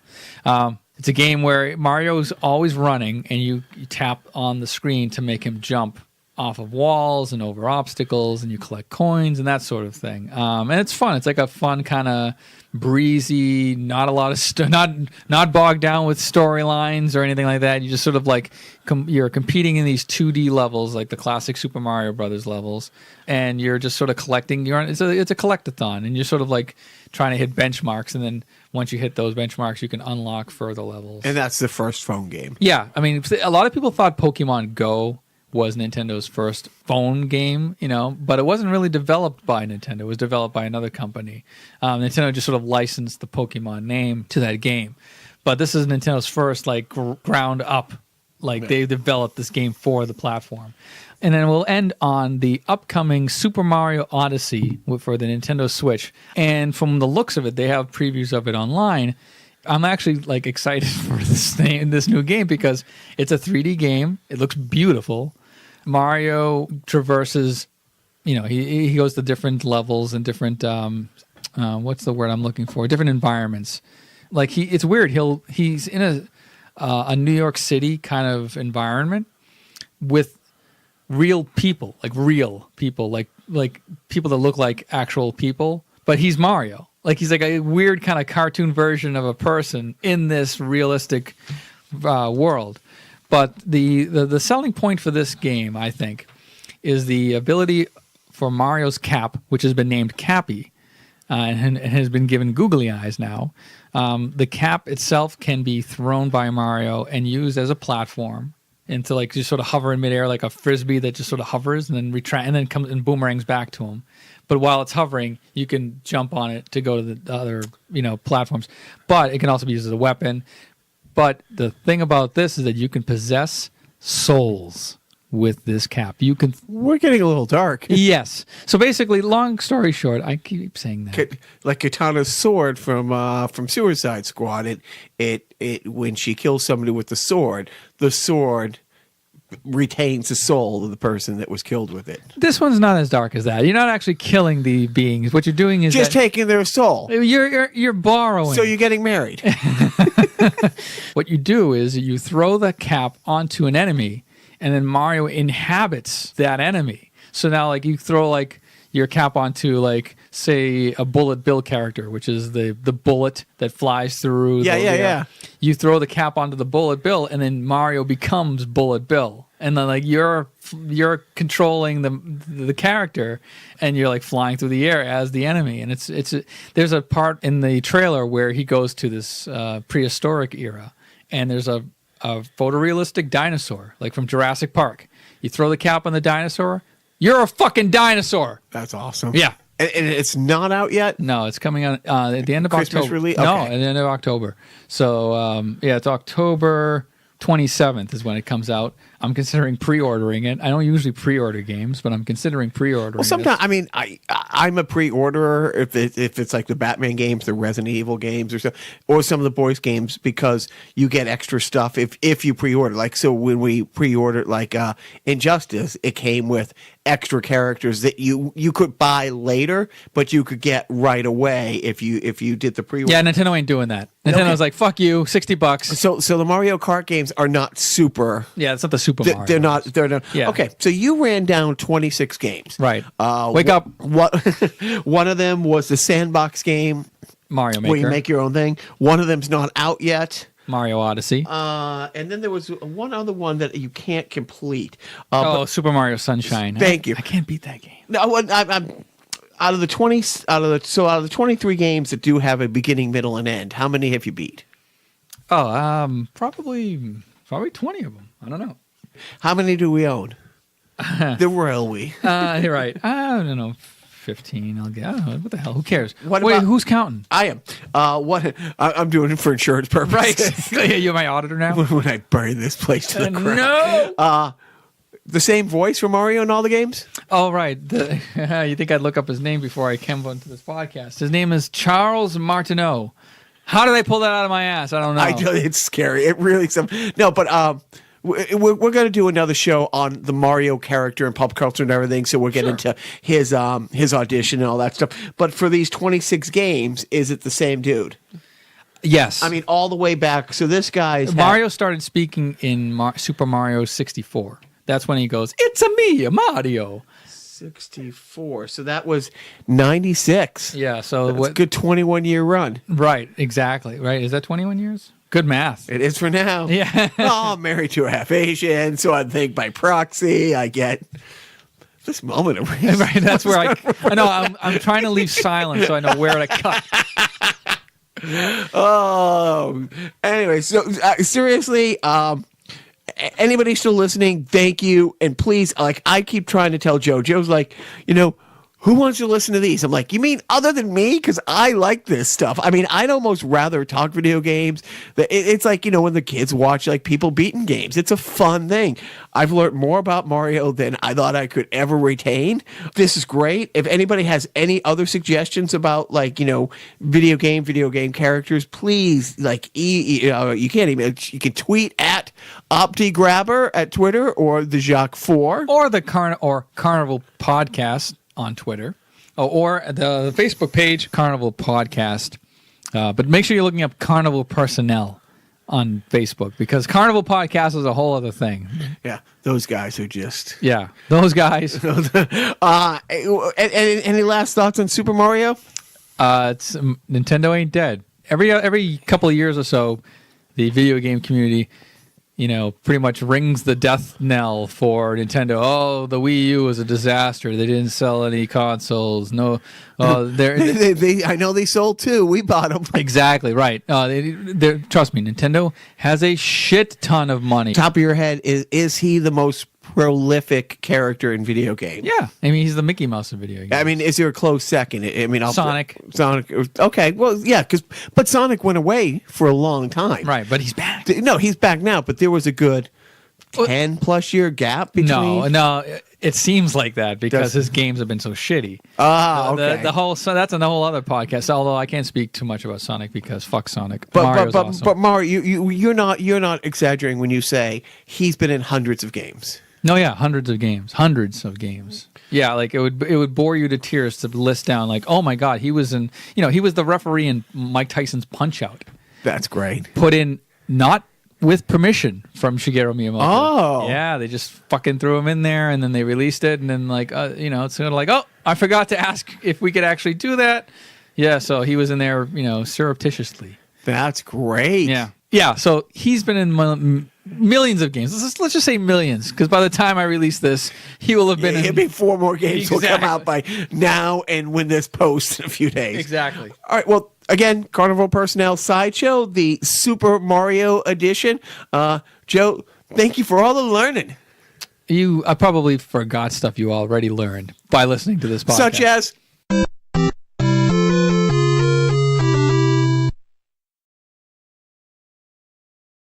Speaker 2: It's a game where Mario's always running, and you tap on the screen to make him jump off of walls and over obstacles, and you collect coins and that sort of thing. And it's fun. It's like a fun kind of breezy, not a lot of not bogged down with storylines or anything like that. You just sort of like you're competing in these 2D levels, like the classic Super Mario Brothers levels, and you're just sort of collecting. It's a collectathon, and you're sort of like trying to hit benchmarks, and then once you hit those benchmarks, you can unlock further levels.
Speaker 1: And that's the first phone game.
Speaker 2: Yeah, I mean, a lot of people thought Pokemon Go was Nintendo's first phone game, but it wasn't really developed by Nintendo. It was developed by another company. Nintendo just sort of licensed the Pokemon name to that game. But this is Nintendo's first, like, ground up. Like, they developed this game for the platform. And then we'll end on the upcoming Super Mario Odyssey for the Nintendo Switch. And from the looks of it, they have previews of it online. I'm actually like excited for this new game because it's a 3D game. It looks beautiful. Mario traverses, he goes to different levels and different what's the word I'm looking for? Different environments. Like it's weird. He's in a New York City kind of environment with real people, like people that look like actual people, but he's Mario. Like he's like a weird kind of cartoon version of a person in this realistic world. But the selling point for this game, I think, is the ability for Mario's cap, which has been named Cappy, and has been given googly eyes now. The cap itself can be thrown by Mario and used as a platform into like just sort of hover in midair like a frisbee that just sort of hovers and then and then comes and boomerangs back to him. But while it's hovering, you can jump on it to go to the other platforms. But it can also be used as a weapon. But the thing about this is that you can possess souls with this cap.
Speaker 1: We're getting a little dark.
Speaker 2: Yes. So basically, long story short, I keep saying that.
Speaker 1: Like Katana's sword from Suicide Squad. It when she kills somebody with the sword retains the soul of the person that was killed with it.
Speaker 2: This one's not as dark as that. You're not actually killing the beings. What you're doing is
Speaker 1: just taking their soul.
Speaker 2: You're borrowing.
Speaker 1: So you're getting married.
Speaker 2: What you do is you throw the cap onto an enemy, and then Mario inhabits that enemy. So now, like, you throw like your cap onto, like, say, a Bullet Bill character, which is the bullet that flies through.
Speaker 1: Yeah.
Speaker 2: You throw the cap onto the Bullet Bill, and then Mario becomes Bullet Bill, and then like you're controlling the character, and you're like flying through the air as the enemy. And there's a part in the trailer where he goes to this prehistoric era, and there's a photorealistic dinosaur, like from Jurassic Park. You throw the cap on the dinosaur, you're a fucking dinosaur.
Speaker 1: That's awesome.
Speaker 2: Yeah.
Speaker 1: And it's not out yet?
Speaker 2: No, it's coming out at the end of
Speaker 1: Christmas
Speaker 2: October.
Speaker 1: release?
Speaker 2: No,
Speaker 1: Okay.
Speaker 2: at the end of October. So, it's October 27th is when it comes out. I'm considering pre-ordering it. I don't usually pre-order games, but I'm considering pre-ordering
Speaker 1: Well, sometimes, I mean, I'm a pre-orderer if it's like the Batman games, the Resident Evil games, or some of the boys games, because you get extra stuff if you pre-order. Like, so when we pre-ordered like Injustice, it came with extra characters that you could buy later, but you could get right away if you did the pre-order.
Speaker 2: Yeah, Nintendo ain't doing that. Nintendo's like, fuck you, $60.
Speaker 1: So the Mario Kart games are not super.
Speaker 2: Yeah, it's not the Super Mario.
Speaker 1: They're not. They're not.
Speaker 2: Yeah.
Speaker 1: Okay, so you ran down 26 games.
Speaker 2: Right. Wake up.
Speaker 1: What? One of them was the sandbox game,
Speaker 2: Mario Maker.
Speaker 1: where you make your own thing. One of them's not out yet.
Speaker 2: Mario Odyssey.
Speaker 1: And then there was one other one that you can't complete.
Speaker 2: Super Mario Sunshine.
Speaker 1: Thank you.
Speaker 2: I can't beat that game.
Speaker 1: No, I'm out of the 23 games that do have a beginning, middle, and end. How many have you beat?
Speaker 2: Probably 20 of them. I don't know.
Speaker 1: How many do we own? The royal we.
Speaker 2: You're right. I don't know. 15. I'll get. I don't know. What the hell? Who cares?
Speaker 1: What
Speaker 2: Wait,
Speaker 1: about-
Speaker 2: who's counting?
Speaker 1: I am. I'm doing it for insurance purposes.
Speaker 2: Right. You're my auditor now.
Speaker 1: When I burn this place to the ground.
Speaker 2: No.
Speaker 1: The same voice for Mario in all the games?
Speaker 2: Oh, right. You think I'd look up his name before I came onto this podcast? His name is Charles Martineau. How did I pull that out of my ass? I don't know.
Speaker 1: It's scary. It really. No, but we're going to do another show on the Mario character and pop culture and everything. So we'll get into his audition and all that stuff. But for these 26 games, is it the same dude?
Speaker 2: Yes.
Speaker 1: I mean, all the way back. So this guy's
Speaker 2: Mario started speaking in Super Mario 64. That's when he goes, "It's a me, Mario."
Speaker 1: 64. So that was 96.
Speaker 2: Yeah. So
Speaker 1: That's a good 21-year run.
Speaker 2: Right. Exactly. Right. Is that 21 years? Good math.
Speaker 1: It is for now.
Speaker 2: Yeah.
Speaker 1: Oh, I'm married to a half Asian, so I think by proxy I get this moment of
Speaker 2: Right. That's where I know. I'm trying to leave silent so I know where to cut.
Speaker 1: Oh, anyway, so seriously, anybody still listening, thank you. And please, like, I keep trying to tell Joe. Joe's like, who wants to listen to these? I'm like, you mean other than me? Because I like this stuff. I mean, I'd almost rather talk video games. It's like, when the kids watch, like, people beating games. It's a fun thing. I've learned more about Mario than I thought I could ever retain. This is great. If anybody has any other suggestions about, like, video game characters, please, like, you can't even, you can tweet at OptiGrabber at Twitter or the Jacques 4.
Speaker 2: Or the Carnival Podcast on Twitter, or the Facebook page, Carnival Podcast. But make sure you're looking up Carnival Personnel on Facebook, because Carnival Podcast is a whole other thing.
Speaker 1: Yeah, those guys are just.
Speaker 2: Yeah, those guys.
Speaker 1: Any last thoughts on Super Mario?
Speaker 2: It's Nintendo ain't dead. Every couple of years or so, the video game community, pretty much rings the death knell for Nintendo. Oh, the Wii U was a disaster. They didn't sell any consoles. No,
Speaker 1: I know they sold two. We bought them.
Speaker 2: Exactly right. Trust me, Nintendo has a shit ton of money.
Speaker 1: Top of your head, is he the most prolific character in video games?
Speaker 2: Yeah, I mean, he's the Mickey Mouse of video games.
Speaker 1: I mean, is there a close second? I mean,
Speaker 2: Sonic.
Speaker 1: Okay, well, yeah, but Sonic went away for a long time.
Speaker 2: Right, but he's back.
Speaker 1: No, he's back now. But there was a good 10+ year gap between.
Speaker 2: No, it seems like that because his games have been so shitty.
Speaker 1: Okay.
Speaker 2: So that's a whole other podcast. Although I can't speak too much about Sonic because fuck Sonic. Mario's awesome.
Speaker 1: But Mario, you're not exaggerating when you say he's been in hundreds of games.
Speaker 2: No, yeah, hundreds of games. Yeah, like it would bore you to tears to list down like, oh my god, he was the referee in Mike Tyson's Punch-Out.
Speaker 1: That's great.
Speaker 2: Put in not with permission from Shigeru Miyamoto.
Speaker 1: Oh.
Speaker 2: Yeah, they just fucking threw him in there and then they released it and then like, it's sort of like, oh, I forgot to ask if we could actually do that. Yeah, so he was in there, surreptitiously.
Speaker 1: That's great.
Speaker 2: Yeah. Yeah, so he's been in millions of games. Let's just say millions, because by the time I release this, he will have been in...
Speaker 1: Maybe 4 more games will come out by now and when this posts in a few days.
Speaker 2: Exactly.
Speaker 1: All right, well, again, Carnival Personnel Sideshow, the Super Mario edition. Joe, thank you for all the learning.
Speaker 2: I probably forgot stuff you already learned by listening to this podcast.
Speaker 1: Such as